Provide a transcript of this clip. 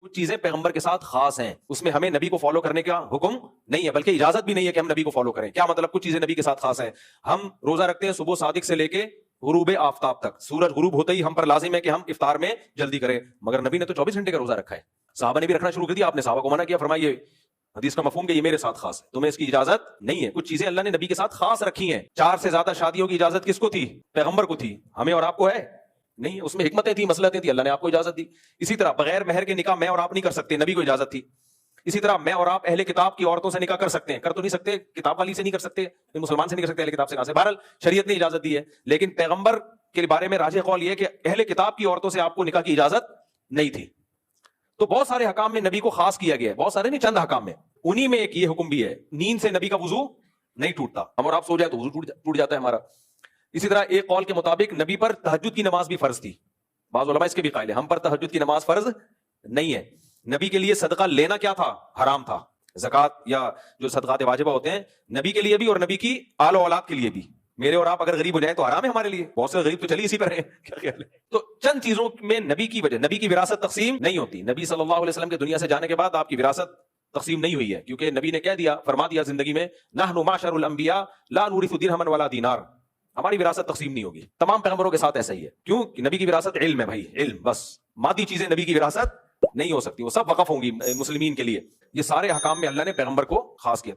کچھ چیزیں پیغمبر کے ساتھ خاص ہیں، اس میں ہمیں نبی کو فالو کرنے کا حکم نہیں ہے، بلکہ اجازت بھی نہیں ہے کہ ہم نبی کو فالو کریں۔ کیا مطلب؟ کچھ چیزیں نبی کے ساتھ خاص ہیں۔ ہم روزہ رکھتے ہیں صبح صادق سے لے کے غروب آفتاب تک، سورج غروب ہوتے ہی ہم پر لازم ہے کہ ہم افطار میں جلدی کریں، مگر نبی نے تو 24 گھنٹے کا روزہ رکھا ہے، صحابہ نے بھی رکھنا شروع کر دیا، آپ نے صحابہ کو منع کیا، فرمائیے حدیث کا مفہوم کہ یہ میرے ساتھ خاص ہے، تمہیں اس کی اجازت نہیں ہے۔ کچھ چیزیں اللہ نے نبی کے ساتھ خاص رکھی ہیں۔ 4 سے زیادہ شادیوں کی اجازت کس کو تھی؟ پیغمبر کو تھی، ہمیں اور آپ کو ہے نہیں، اس میں حکمتیں تھیں، مصلحتیں تھیں، اللہ نے آپ کو اجازت دی۔ اسی طرح بغیر مہر کے نکاح میں اور آپ نہیں کر سکتے، نبی کو اجازت تھی۔ اسی طرح میں اور آپ اہل کتاب کی عورتوں سے نکاح کر سکتے ہیں، کر تو نہیں سکتے، کتاب والی سے نہیں کر سکتے، مسلمان سے نہیں کر سکتے، اہل کتاب سے کہاں سے؟ بہرحال شریعت نے اجازت دی ہے، لیکن پیغمبر کے بارے میں راجح قول یہ ہے کہ اہل کتاب کی عورتوں سے آپ کو نکاح کی اجازت نہیں تھی۔ تو بہت سارے حکام میں نبی کو خاص کیا گیا ہے، بہت سارے نہیں، چند حکام میں، انہی میں ایک یہ حکم بھی ہے، نیند سے نبی کا وضو نہیں ٹوٹتا، ہم اور آپ سو جائے تو وضو ٹوٹ جاتا ہے ہمارا۔ اسی طرح ایک قول کے مطابق نبی پر تہجد کی نماز بھی فرض تھی، بعض علماء اس کے بھی قائل ہیں، ہم پر تہجد کی نماز فرض نہیں ہے۔ نبی کے لیے صدقہ لینا کیا تھا؟ حرام تھا، زکوٰۃ یا جو صدقات واجبہ ہوتے ہیں نبی کے لیے بھی اور نبی کی آل و اولاد کے لیے بھی۔ میرے اور آپ اگر غریب ہو جائیں تو حرام ہے ہمارے لیے، بہت سے غریب تو چلی اسی پر ہیں، کیا خیال ہے؟ تو چند چیزوں میں نبی کی وجہ، نبی کی وراثت تقسیم نہیں ہوتی، نبی صلی اللہ علیہ وسلم کے دنیا سے جانے کے بعد آپ کی وراثت تقسیم نہیں ہوئی ہے، کیونکہ نبی نے کہہ دیا، فرما دیا زندگی میں، نحن معشر الانبیاء لا نورث درہما ولا دینار، ہماری وراثت تقسیم نہیں ہوگی۔ تمام پیغمبروں کے ساتھ ایسا ہی ہے، کیوں کہ نبی کی وراثت علم ہے بھائی، علم، بس مادی چیزیں نبی کی وراثت نہیں ہو سکتی، وہ سب وقف ہوں گی مسلمین کے لیے۔ یہ سارے احکام میں اللہ نے پیغمبر کو خاص کیا۔